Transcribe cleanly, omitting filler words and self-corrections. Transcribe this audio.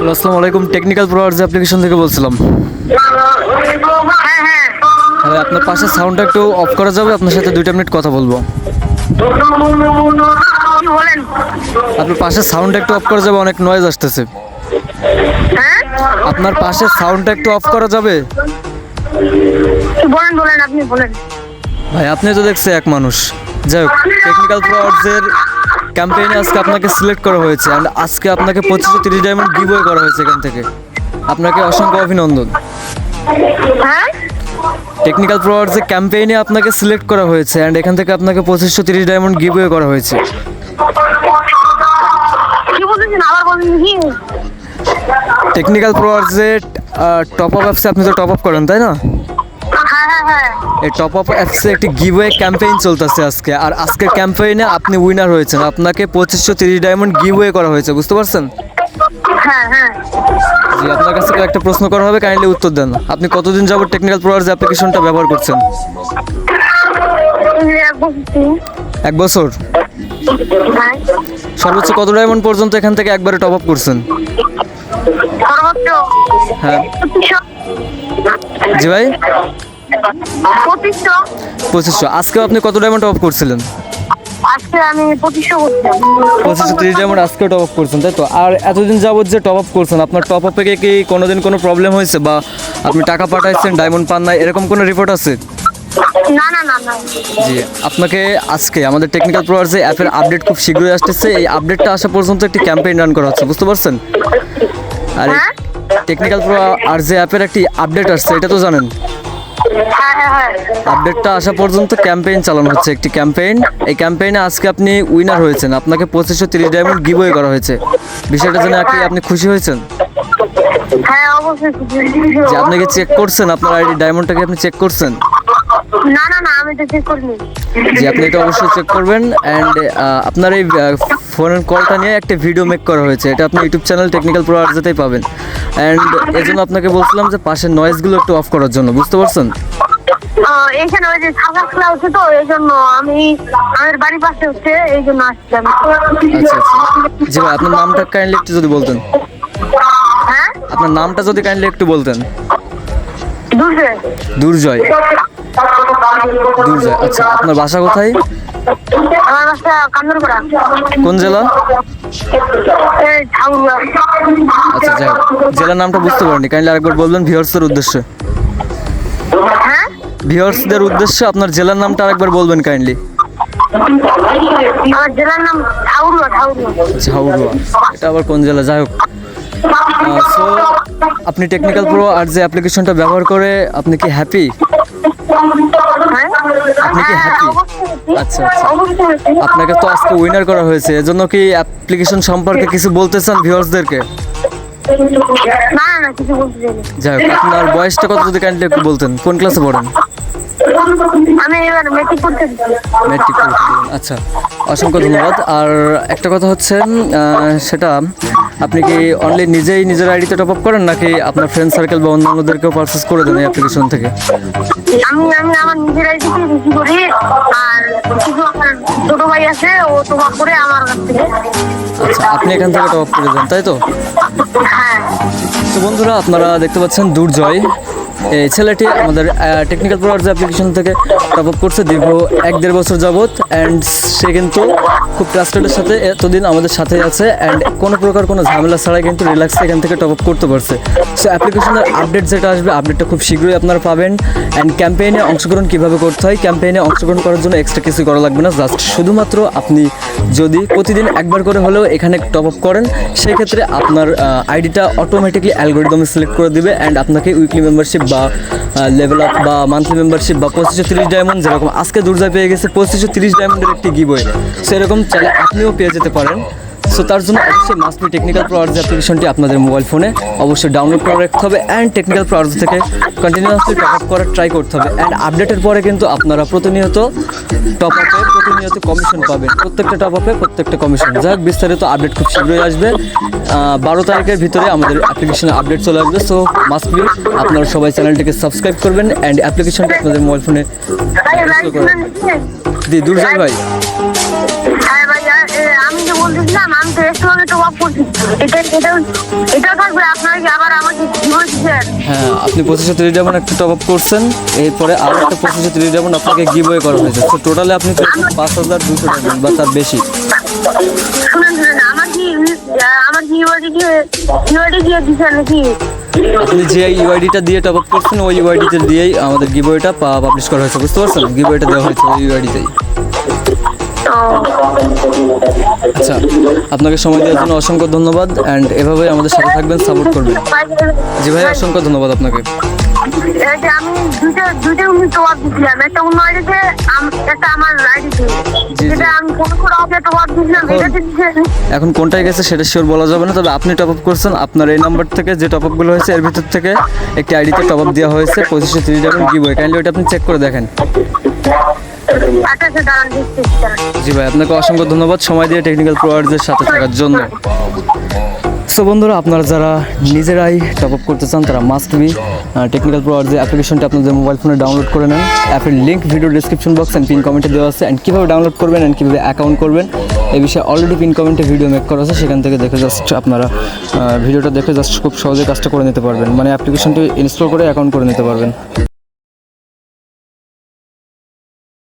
আসসালামু আলাইকুম, technical pro arts application থেকে বলছিলাম। হ্যাঁ, আপনার পাশের সাউন্ডটা একটু অফ করা যাবে? আপনার সাথে 2 মিনিট কথা বলবো। আপনার পাশের সাউন্ডটা একটু অফ করা যাবে, অনেক নয়েজ আসতেছে। আপনার পাশের সাউন্ডটা একটু অফ করা যাবে? ভাই, আপনি তো দেখছে এক মানুষ। যাই হোক, টেকনিক্যাল প্রো আর্টসের ক্যাম্পেইনে আজকে আপনাকে সিলেক্ট করা হয়েছে অ্যান্ড আজকে আপনাকে 2530 ডায়মন্ড গিভওয়ে করা হয়েছে এখান থেকে। আপনাকে অসংখ্য অভিনন্দন। টেকনিক্যাল প্রো আর্টসের ক্যাম্পেইনে আপনাকে সিলেক্ট করা হয়েছে অ্যান্ড এখান থেকে আপনাকে 2530 ডায়মন্ড গিভওয়ে করা হয়েছে। টেকনিক্যাল প্রো আর্টসের টপ আপ অ্যাপসে আপনি তো টপ আপ করেন, তাই না? এই টপ আপ অ্যাপসে একটি গিভওয়ে ক্যাম্পেইন চলতেছে আজকে, আর আজকের ক্যাম্পেইনে আপনি উইনার হয়েছেন। আপনাকে 2530 ডায়মন্ড গিভওয়ে করা হয়েছে, বুঝতে পারছেন? জি, আপনার কাছে একটা প্রশ্ন করা হবে, কাইন্ডলি উত্তর দেন। আপনি কতদিন যাবত টেকনিক্যাল প্রো আর্টস অ্যাপ্লিকেশনটা ব্যবহার করছেন? 1 বছর। সর্বোচ্চ কত ডায়মন্ড পর্যন্ত এখান থেকে একবারে টপ আপ করছেন? হ্যাঁ জি ভাই, 2500। আজকেও আপনি কত ডায়মন্ড টপ আপ করছিলেন? আজকে আমি 2530 ডায়মন্ড আজকে টপ আপ করছেন, তাই তো? আর এতদিন যাবত যে টপ আপ করছেন, আপনার টপ আপে কি কোনোদিন কোনো প্রবলেম হয়েছে, বা আপনি টাকা পাঠাইছেন ডায়মন্ড পান নাই, এরকম কোনো রিপোর্ট আছে? না। জি, আপনাকে আজকে আমাদের টেকনিক্যাল প্রো আর্টস অ্যাপের আপডেট খুব শীঘ্রই আসতেছে। এই আপডেটটা আসা পর্যন্ত একটি ক্যাম্পেইন রান করা হচ্ছে, বুঝতে পারছেন? আর টেকনিক্যাল প্রো আর্টস অ্যাপের একটি আপডেট আসছে, এটা তো জানেন। আপডেটটা আসা পর্যন্ত ক্যাম্পেইন চালানো হচ্ছে, একটি ক্যাম্পেইন। এই ক্যাম্পেইনে আজকে আপনি উইনার হয়েছেন, আপনাকে 2530 ডায়মন্ড গিভওয়ে করা হয়েছে। বিষয়টা জেনে আপনি খুশি হয়েছেন? যে আপনি কি চেক করছেন আপনার আইডি ডায়মন্ডটাকে? আপনি চেক করছেন? না আমি তো চেক করিনি। জি, আপনি এটা অবশ্যই চেক করবেন। অ্যান্ড আপনার এই ফোনের কলটা নিয়ে একটা ভিডিও মেক করা হয়েছে, এটা আপনি ইউটিউব চ্যানেল টেকনিক্যাল প্রো আর্টসেতেই পাবেন। অ্যান্ড এই জন্য আপনাকে বলছিলাম যে পাশের নয়েজগুলো একটু অফ করার জন্য, বুঝতে পারছেন? এখানে ওই যে সাদা খেলা হচ্ছে, তো এই জন্য আমার বাড়ির পাশে হচ্ছে, এই জন্য আসছিলাম। আচ্ছা। জি ভাই, আপনার নামটা কাইন্ডলি একটু যদি বলতেন। আপনার নামটা যদি কাইন্ডলি একটু বলতেন। দুর্জয়। আচ্ছা, আপনার বাসা কোথায়? আমার বাসা কান্দরপাড়া। কোন জেলা? আচ্ছা, যাই হোক, জেলার নামটা বুঝতে পারিনি, কাইন্ডলি আরেকবার বলবেন ভিউয়ার্সদের উদ্দেশ্যে। ভিউয়ার্সদের উদ্দেশ্যে আপনার জেলার নামটা আরেকবার বলবেন কাইন্ডলি। আমার জেলার নাম ঝাউরুয়া। এটা আবার কোন জেলা? যাই হোক, সো আপনি টেকনিক্যাল প্রো আর্টস অ্যাপ্লিকেশনটা ব্যবহার করে আপনি কি হ্যাপি? আপনি কি হ্যাপি? আচ্ছা। আপনাকে তো আজকে উইনার করা হয়েছে, এজন্য কি অ্যাপ্লিকেশন সম্পর্কে কিছু বলতে চান ভিউয়ার্সদেরকে? না কিছু বলতে চাই না। যাই হোক, আপনার বয়সটা কত যদি কাইন্ডলি একটু বলতেন? কোন ক্লাসে পড়েন? আমি এবার মেট্রিক পরীক্ষা দিবেন। আচ্ছা, অসংখ্য ধন্যবাদ। আর একটা কথা হচ্ছে, সেটা আপনি কি অনলি নিজেই নিজের আইডিতে টপ আপ করেন, নাকি আপনার ফ্রেন্ড সার্কেল বা অন্যান্যদেরকেও পারচেস করে দেন এই অ্যাপ্লিকেশন থেকে? আমি আমার নিজের আইডিতে বেশি করি, আর কিছু আমার ছোট ভাই আছে, ও টপ আপ করে আমার কাছ থেকে। আচ্ছা, আপনি এখান থেকে টপ আপ করে দেন, তাই তো? তো বন্ধুরা, আপনারা দেখতে পাচ্ছেন দুর্জয়, এই ছেলেটি আমাদের টেকনিক্যাল প্রো আর্টস অ্যাপ্লিকেশন থেকে টপ আপ করছে দীর্ঘ 1-1.5 বছর যাবত। অ্যান্ড সে কিন্তু খুব ট্রাস্টেডের সাথে এতদিন আমাদের সাথেই আছে, অ্যান্ড কোনো প্রকার কোনো ঝামেলা ছাড়াই কিন্তু রিল্যাক্সে এখান থেকে টপ আপ করতে পারছে। সো অ্যাপ্লিকেশনের আপডেট যেটা আসবে, আপডেটটা খুব শীঘ্রই আপনারা পাবেন। অ্যান্ড ক্যাম্পেইনে অংশগ্রহণ কীভাবে করতে হয়, ক্যাম্পেইনে অংশগ্রহণ করার জন্য এক্সট্রা কিছু করা লাগবে না। জাস্ট শুধুমাত্র আপনি যদি প্রতিদিন একবার করে হলেও এখানে টপ আপ করেন, সেই ক্ষেত্রে আপনার আইডিটা অটোমেটিকলি অ্যালগোরিদমে সিলেক্ট করে দিবে, অ্যান্ড আপনাকে উইকলি মেম্বারশিপ বা লেভেল আপ বা মান্থলি মেম্বারশিপ বা 2530 ডায়মন্ড, যেরকম আজকে দুর্জয় পেয়ে গেছে 2530 ডায়মন্ডের একটি গিভওয়ে, সেরকম চাইলে আপনিও পেয়ে যেতে পারেন। সো তার জন্য অবশ্যই must be technical pro arts অ্যাপ্লিকেশনটি আপনাদের মোবাইল ফোনে অবশ্যই ডাউনলোড করে রাখতে হবে, অ্যান্ড টেকনিক্যাল প্রো আর্টস থেকে কন্টিনিউয়াসলি টপ আপ করার ট্রাই করতে হবে। অ্যান্ড আপডেটের পরে কিন্তু আপনারা প্রতিনিয়ত টপ আপে প্রতিনিয়ত কমিশন পাবেন, প্রত্যেকটা টপ আপে প্রত্যেকটা কমিশন। যাই হোক, বিস্তারিত আপডেট খুব শীঘ্রই আসবে। 12 তারিখের ভিতরে আমাদের অ্যাপ্লিকেশনে আপডেট চলে আসবে। সো মাস্ট বি আপনারা সবাই চ্যানেলটিকে সাবস্ক্রাইব করবেন, অ্যান্ড অ্যাপ্লিকেশনটি আপনাদের মোবাইল ফোনে দুর্জয় ভাই। আমি যে বলতেছিলাম, আমি তো একটু আগে টপ আপ করছি। এটা থাকবে। আপনারা কি আবার আমাকে কি বলছেন? হ্যাঁ, আপনি 2530 ডায়মন্ড একটা টপ আপ করছেন, এরপরে আরও একটা 2530 ডায়মন্ড আপনাকে গিভওয়ে করা হয়েছে। তো টোটালে আপনি পেয়েছেন 5200 ডায়মন্ড বা তার বেশি। শুনেন আমার কি ইউআইডি দিয়ে দিচ্ছেন নাকি? আপনি যে ইউআইডিটা দিয়ে টপ আপ করছেন ওই ইউআইডিতে দিয়েই আমাদের গিভওয়েটা পাবলিশ করা হয়েছে, বুঝতে পারছেন? গিভওয়েটা দেওয়া হয়েছে ওই ইউআইডিতেই। ও, আচ্ছা, আপনাকে সময় দেওয়ার জন্য অসংখ্য ধন্যবাদ, অ্যান্ড এভাবেই আমাদের সাথে থাকবেন, সাপোর্ট করবেন। জি ভাই, অসংখ্য ধন্যবাদ আপনাকে। এই যে আমি দুইটা উন্নীত ওয়ার্ড দিয়েছিলাম, একটা অন্য আইডিতে, একটা আমার আইডিতে। জি। যেটা আমি কোন ওয়ার্ড দিয়েছিলাম এটাতে দিচ্ছেন। এখন কোনটায় গেছে সেটা শিওর বলা যাবে না, তবে আপনি টপ আপ করছেন, আপনার এই নাম্বার থেকে যে টপ আপগুলো হয়েছে এর ভিতর থেকে একটি আইডিতে টপ আপ দেওয়া হয়েছে 2530 ডায়মন্ড গিভওয়ে। কাইন্ডলি ওটা আপনি চেক করে দেখেন। আচ্ছা, দাঁড়ান দেখছি। জি ভাই, আপনাকে অসংখ্য ধন্যবাদ সময় দিয়ে টেকনিক্যাল প্রোভাইডারদের সাথে থাকার জন্য। সো বন্ধুরা, আপনারা যারা নিজেরাই টপ আপ করতে চান তারা মাস্ট বি টেকনিক্যাল প্রোভাইডার অ্যাপ্লিকেশনটি আপনাদের মোবাইল ফোনে ডাউনলোড করে নেন। অ্যাপের link video description box and pin কমেন্টে দেওয়া আছে। অ্যান্ড কীভাবে ডাউনলোড করবেন অ্যান্ড কীভাবে অ্যাকাউন্ট করবেন এই বিষয়ে অলরেডি পিন কমেন্টে ভিডিও মেক করা আছে, সেখান থেকে দেখে জাস্ট আপনারা ভিডিওটা দেখে জাস্ট খুব সহজে কাজটা করে নিতে পারবেন, মানে অ্যাপ্লিকেশনটি ইনস্টল করে অ্যাকাউন্ট করে নিতে পারবেন।